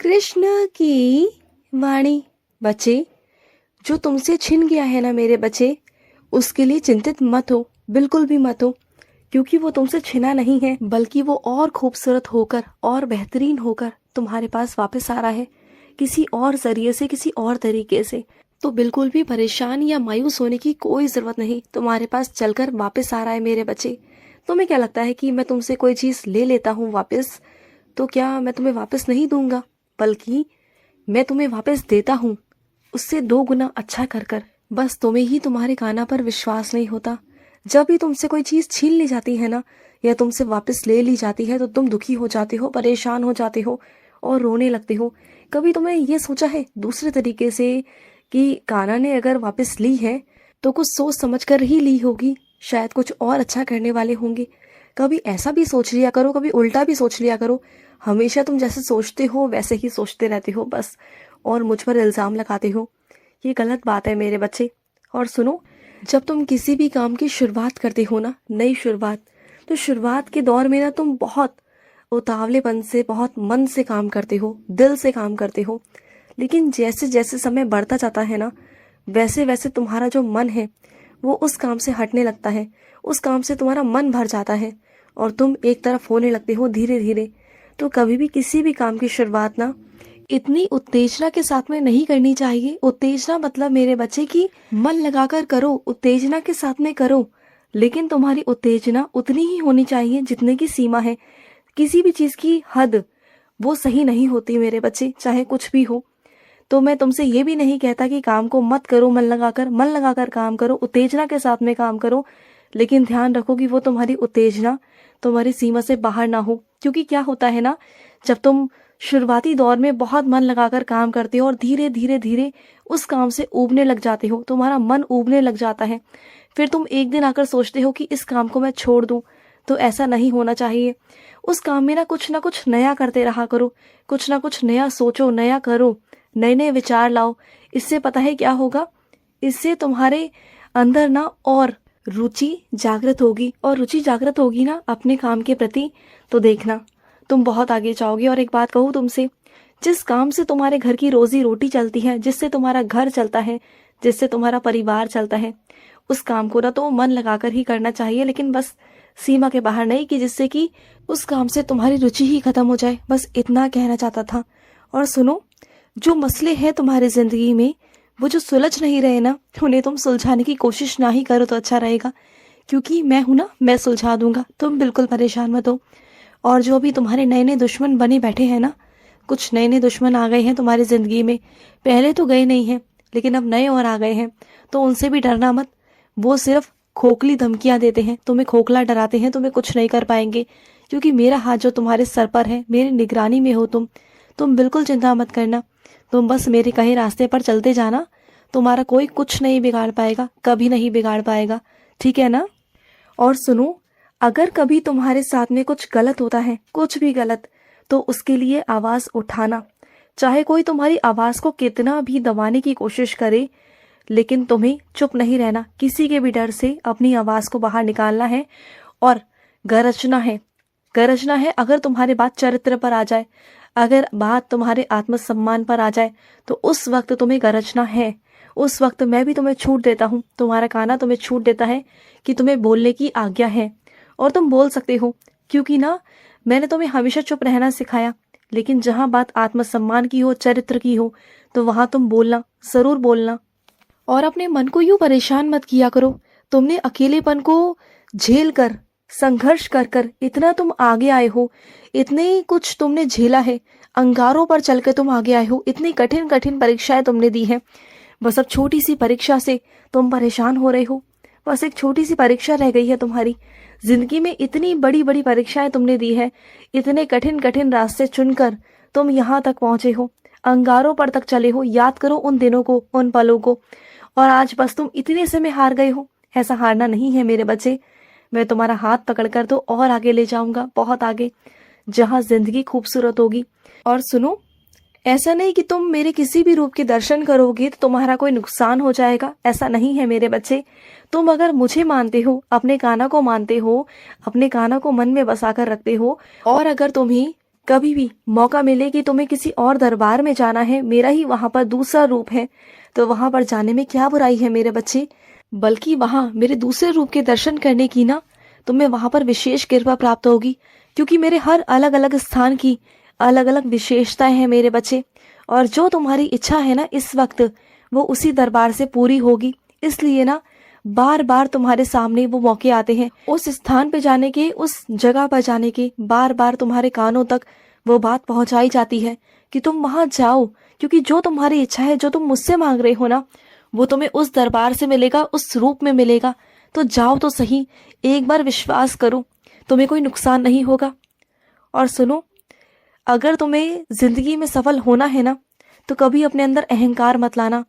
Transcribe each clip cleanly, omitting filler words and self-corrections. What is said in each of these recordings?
कृष्ण की वाणी। बच्चे, जो तुमसे छिन गया है ना मेरे बच्चे, उसके लिए चिंतित मत हो, बिल्कुल भी मत हो। क्योंकि वो तुमसे छिना नहीं है, बल्कि वो और खूबसूरत होकर और बेहतरीन होकर तुम्हारे पास वापस आ रहा है, किसी और जरिए से, किसी और तरीके से। तो बिल्कुल भी परेशान या मायूस होने की कोई जरूरत नहीं, तुम्हारे पास चलकर वापस आ रहा है मेरे बच्चे। तुम्हें क्या लगता है कि मैं तुमसे कोई चीज ले लेता हूँ वापस, तो क्या मैं तुम्हें वापस नहीं दूंगा? बल्कि मैं तुम्हें वापस देता हूँ, उससे 2 गुना अच्छा कर कर। बस तुम्हें ही तुम्हारे काना पर विश्वास नहीं होता। जब भी तुमसे कोई चीज छीन ली जाती है ना, या तुमसे वापस ले ली जाती है, तो तुम दुखी हो जाते हो, परेशान हो जाते हो और रोने लगते हो। कभी तुमने ये सोचा है दूसरे तरीके से कि काना ने अगर वापस ली है तो कुछ सोच समझ कर ही ली होगी, शायद कुछ और अच्छा करने वाले होंगे। कभी ऐसा भी सोच लिया करो, कभी उल्टा भी सोच लिया करो। हमेशा तुम जैसे सोचते हो वैसे ही सोचते रहते हो बस, और मुझ पर इल्जाम लगाते हो। ये गलत बात है मेरे बच्चे। और सुनो, जब तुम किसी भी काम की शुरुआत करते हो ना, नई शुरुआत, तो शुरुआत के दौर में ना तुम बहुत उतावलेपन से, बहुत मन से काम करते हो, दिल से काम करते हो। लेकिन जैसे जैसे समय बढ़ता जाता है ना, वैसे वैसे तुम्हारा जो मन है वो उस काम से हटने लगता है, उस काम से तुम्हारा मन भर जाता है और तुम एक तरफ होने लगते हो धीरे धीरे। तो कभी भी किसी भी काम की शुरुआत ना इतनी उत्तेजना के साथ में नहीं करनी चाहिए। उत्तेजना मतलब मेरे बच्चे की मन लगाकर करो, उत्तेजना के साथ में करो, लेकिन तुम्हारी उत्तेजना उतनी ही होनी चाहिए जितने की सीमा है। किसी भी चीज की हद वो सही नहीं होती मेरे बच्चे, चाहे कुछ भी हो। तो मैं तुमसे ये भी नहीं कहता कि काम को मत करो, मन लगाकर काम करो, उत्तेजना के साथ में काम करो, लेकिन ध्यान रखो कि वो तुम्हारी उत्तेजना तुम्हारी सीमा से बाहर ना हो। क्योंकि क्या होता है ना, जब तुम शुरुआती दौर में बहुत मन लगाकर काम करते हो और धीरे धीरे धीरे उस काम से ऊबने लग जाते हो, तुम्हारा मन ऊबने लग जाता है, फिर तुम एक दिन आकर सोचते हो कि इस काम को मैं छोड़ दूं। तो ऐसा नहीं होना चाहिए। उस काम में ना कुछ नया करते रहा करो, कुछ ना कुछ नया सोचो, नया करो, नए नए विचार लाओ। इससे पता है क्या होगा, इससे तुम्हारे अंदर ना और रुचि जागृत होगी, और रुचि जागृत होगी ना अपने काम के प्रति, तो देखना तुम बहुत आगे जाओगे। और एक बात कहूँ तुमसे, जिस काम से तुम्हारे घर की रोजी रोटी चलती है, जिससे तुम्हारा घर चलता है, जिससे तुम्हारा परिवार चलता है, उस काम को ना तो मन लगाकर ही करना चाहिए, लेकिन बस सीमा के बाहर नहीं कि जिससे कि उस काम से तुम्हारी रुचि ही खत्म हो जाए। बस इतना कहना चाहता था। और सुनो, जो मसले हैं तुम्हारी जिंदगी में, वो जो सुलझ नहीं रहे ना, उन्हें तुम सुलझाने की कोशिश ना ही करो तो अच्छा रहेगा। क्योंकि मैं हूं ना, मैं सुलझा दूंगा, तुम बिल्कुल परेशान मत हो। और जो अभी तुम्हारे नए नए दुश्मन बने बैठे हैं ना, कुछ नए नए दुश्मन आ गए हैं तुम्हारी जिंदगी में, पहले तो गए नहीं हैं, लेकिन अब नए और आ गए हैं, तो उनसे भी डरना मत। वो सिर्फ खोखली धमकियां देते हैं, तुम्हें खोखला डराते हैं, तुम्हें कुछ नहीं कर पाएंगे। क्योंकि मेरा हाथ जो तुम्हारे सर पर है, मेरी निगरानी में हो तुम बिल्कुल चिंता मत करना। तुम बस मेरे कहे रास्ते पर चलते जाना, तुम्हारा कोई कुछ नहीं बिगाड़ पाएगा, कभी नहीं बिगाड़ पाएगा, ठीक है ना? और सुनो, अगर कभी तुम्हारे साथ में कुछ गलत होता है, कुछ भी गलत, तो उसके लिए आवाज उठाना। चाहे कोई तुम्हारी आवाज को कितना भी दबाने की कोशिश करे, लेकिन तुम्हें चुप नहीं रहना, किसी के भी डर से अपनी आवाज को बाहर निकालना है और गरजना है। गरजना है। अगर तुम्हारे बात चरित्र पर आ जाए, अगर बात तुम्हारे आत्मसम्मान पर आ जाए, तो उस वक्त तुम्हें गरजना है। उस वक्त मैं भी तुम्हें छूट देता हूँ, तुम्हारा काना तुम्हें छूट देता है कि तुम्हें बोलने की आज्ञा है, और तुम बोल सकते हो। क्योंकि ना, मैंने तुम्हें हमेशा चुप रहना सिखाया, लेकिन जहां बात आत्मसम्मान की हो, चरित्र की हो, तो वहां तुम बोलना, जरूर बोलना। और अपने मन को यूं परेशान मत किया करो। तुमने अकेलेपन को झेल कर, संघर्ष कर कर इतना तुम आगे आए हो, इतने कुछ तुमने झेला है, अंगारों पर चल के तुम आगे आए हो, इतनी कठिन कठिन परीक्षाएं तुमने दी हैं। बस अब छोटी सी परीक्षा से तुम परेशान हो रहे हो। बस एक छोटी सी परीक्षा रह गई है तुम्हारी जिंदगी में। इतनी बड़ी बड़ी परीक्षाएं तुमने दी है, इतने कठिन कठिन रास्ते चुनकर तुम यहाँ तक पहुंचे हो, अंगारों पर तक चले हो। याद करो उन दिनों को, उन पलों को। और आज बस तुम इतने से में हार गए हो। ऐसा हारना नहीं है मेरे बच्चे। मैं तुम्हारा हाथ पकड़कर तो और आगे ले जाऊंगा, बहुत आगे, जहां जिंदगी खूबसूरत होगी। और सुनो, ऐसा नहीं कि तुम मेरे किसी भी रूप के दर्शन करोगे तो तुम्हारा कोई नुकसान हो जाएगा, ऐसा नहीं है मेरे बच्चे। तुम अगर मुझे मानते हो, अपने काना को मानते हो, अपने काना को मन में बसा कर रखते हो, और अगर तुम्हें कभी भी मौका मिले कि तुम्हें किसी और दरबार में जाना है, मेरा ही वहां पर दूसरा रूप है, तो वहां पर जाने में क्या बुराई है मेरे बच्चे। बल्कि वहां मेरे दूसरे रूप के दर्शन करने की ना तुम्हें वहां पर विशेष कृपा प्राप्त होगी, क्योंकि मेरे हर अलग अलग स्थान की अलग अलग विशेषताएं हैं मेरे बच्चे। और जो तुम्हारी इच्छा है ना इस वक्त, वो उसी दरबार से पूरी होगी। इसलिए ना बार बार तुम्हारे सामने वो मौके आते हैं, उस स्थान पे जाने के, उस जगह पर जाने के, बार बार तुम्हारे कानों तक वो बात पहुंचाई जाती है कि तुम वहां जाओ, क्योंकि जो तुम्हारी इच्छा है, जो तुम मुझसे मांग रहे हो ना, वो तुम्हें उस दरबार से मिलेगा, उस रूप में मिलेगा। तो जाओ तो सही, एक बार विश्वास करो, तुम्हें कोई नुकसान नहीं होगा। और सुनो, अगर तुम्हें जिंदगी में सफल होना है ना, तो कभी अपने अंदर अहंकार मत लाना।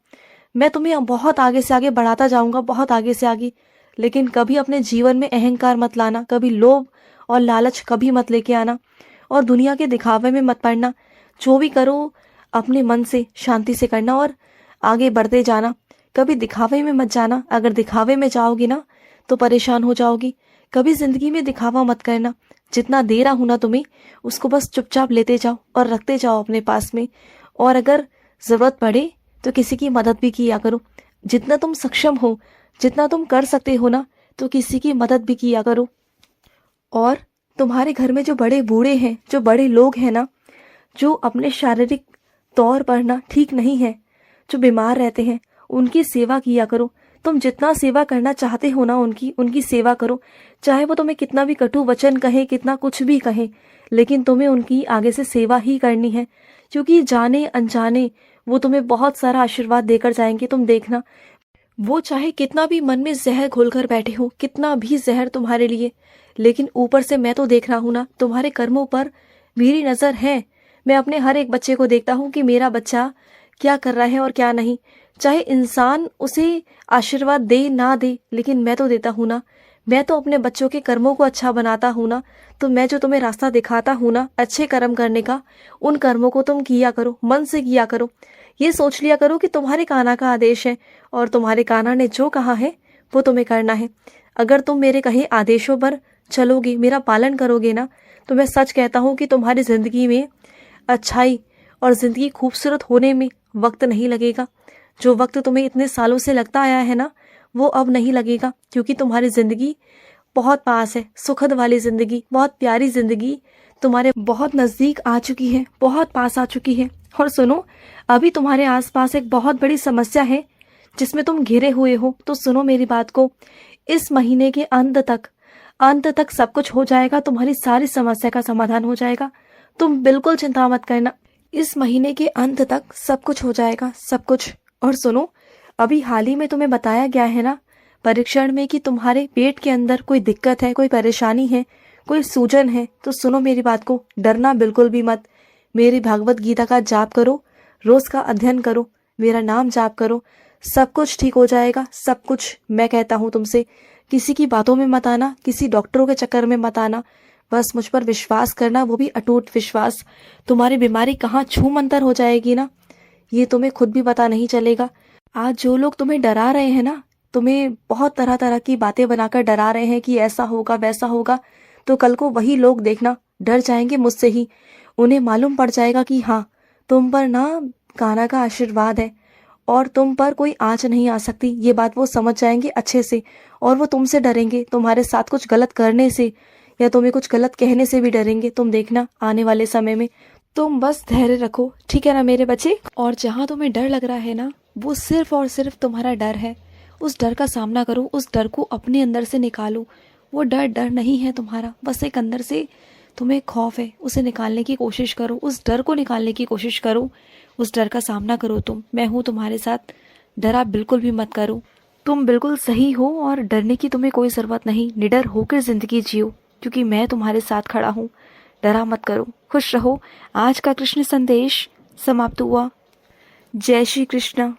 मैं तुम्हें बहुत आगे से आगे बढ़ाता जाऊंगा, बहुत आगे से आगे, लेकिन कभी अपने जीवन में अहंकार मत लाना, कभी लोभ और लालच कभी मत लेके आना, और दुनिया के दिखावे में मत पड़ना। जो भी करो अपने मन से शांति से करना और आगे बढ़ते जाना। कभी दिखावे में मत जाना, अगर दिखावे में जाओगी ना तो परेशान हो जाओगी। कभी जिंदगी में दिखावा मत करना। जितना दे रहा हूं ना तुम्हें, उसको बस चुपचाप लेते जाओ और रखते जाओ अपने पास में। और अगर जरूरत पड़े तो किसी की मदद भी किया करो। जितना तुम सक्षम हो, जितना तुम कर सकते हो ना, तो किसी की मदद भी किया करो। और तुम्हारे घर में जो बड़े बूढ़े हैं, जो बड़े लोग हैं ना, जो अपने शारीरिक तौर पर ना ठीक नहीं है, जो बीमार रहते हैं, उनकी सेवा किया करो। तुम जितना सेवा करना चाहते हो ना उनकी उनकी सेवा करो। चाहे वो तुम्हें कितना भी कटु वचन कहे, कितना कुछ भी कहे, लेकिन तुम्हें उनकी आगे से सेवा ही करनी है, क्योंकि जाने अनजाने वो तुम्हें बहुत सारा आशीर्वाद देकर जाएंगे। तुम देखना, वो चाहे कितना भी मन में जहर घोलकर बैठे हो, कितना भी जहर तुम्हारे लिए, लेकिन ऊपर से मैं तो देख रहा हूं ना, तुम्हारे कर्मों पर मेरी नजर है। मैं अपने हर एक बच्चे को देखता हूँ कि मेरा बच्चा क्या कर रहा है और क्या नहीं। चाहे इंसान उसे आशीर्वाद दे ना दे, लेकिन मैं तो देता हूँ ना। मैं तो अपने बच्चों के कर्मों को अच्छा बनाता हूँ ना। तो मैं जो तुम्हें रास्ता दिखाता हूँ ना अच्छे कर्म करने का, उन कर्मों को तुम किया करो, मन से किया करो। ये सोच लिया करो कि तुम्हारे कान्हा का आदेश है, और तुम्हारे कान्हा ने जो कहा है वो तुम्हें करना है। अगर तुम मेरे कहे आदेशों पर चलोगे, मेरा पालन करोगे ना, तो मैं सच कहता हूँ कि तुम्हारी जिंदगी में अच्छाई और जिंदगी खूबसूरत होने में वक्त नहीं लगेगा। जो वक्त तुम्हें इतने सालों से लगता आया है ना, वो अब नहीं लगेगा, क्योंकि तुम्हारी जिंदगी बहुत पास है। सुखद वाली जिंदगी, बहुत प्यारी जिंदगी तुम्हारे बहुत नजदीक आ चुकी है, बहुत पास आ चुकी है। और सुनो, अभी तुम्हारे आसपास एक बहुत बड़ी समस्या है जिसमें तुम घिरे हुए हो। तो सुनो मेरी बात को, इस महीने के अंत तक सब कुछ हो जाएगा, तुम्हारी सारी समस्या का समाधान हो जाएगा। तुम बिल्कुल चिंता मत करना, इस महीने के अंत तक सब कुछ हो जाएगा, सब कुछ। और सुनो, अभी हाल ही में तुम्हें बताया गया है ना परीक्षण में कि तुम्हारे पेट के अंदर कोई दिक्कत है, कोई परेशानी है, कोई सूजन है। तो सुनो मेरी बात को, डरना बिल्कुल भी मत। मेरी भागवत गीता का जाप करो, रोज का अध्ययन करो, मेरा नाम जाप करो, सब कुछ ठीक हो जाएगा, सब कुछ। मैं कहता हूँ तुमसे, किसी की बातों में मत आना, किसी डॉक्टरों के चक्कर में मत आना, बस मुझ पर विश्वास करना, वो भी अटूट विश्वास। तुम्हारी बीमारी कहाँ छू मंतर हो जाएगी ना, ये तुम्हें खुद भी पता नहीं चलेगा। आज जो लोग तुम्हें डरा रहे हैं ना, तुम्हें बहुत तरह तरह की बातें बनाकर डरा रहे हैं कि ऐसा होगा वैसा होगा, तो कल को वही लोग देखना डर जाएंगे मुझसे ही। उन्हें मालूम पड़ जाएगा कि हाँ, तुम पर ना कान्हा का आशीर्वाद है और तुम पर कोई आंच नहीं आ सकती। ये बात वो समझ जाएंगे अच्छे से, और वो तुमसे डरेंगे, तुम्हारे साथ कुछ गलत करने से या तुम्हें कुछ गलत कहने से भी डरेंगे। तुम देखना आने वाले समय में। तुम बस धैर्य रखो, ठीक है ना मेरे बच्चे। और जहाँ तुम्हें डर लग रहा है ना, वो सिर्फ और सिर्फ तुम्हारा डर है। उस डर का सामना करो, उस डर को अपने अंदर से निकालो। वो डर नहीं है तुम्हारा, बस एक अंदर से तुम्हें खौफ है, उसे निकालने की कोशिश करो, उस डर को निकालने की कोशिश करो, उस डर का सामना करो। मैं हूँ तुम्हारे साथ, डरा बिल्कुल भी मत करो। तुम बिल्कुल सही हो और डरने की तुम्हें कोई ज़रूरत नहीं। निडर होकर ज़िंदगी जियो, क्योंकि मैं तुम्हारे साथ खड़ा हूँ। डरा मत करो, खुश रहो। आज का कृष्ण संदेश समाप्त हुआ। जय श्री कृष्ण।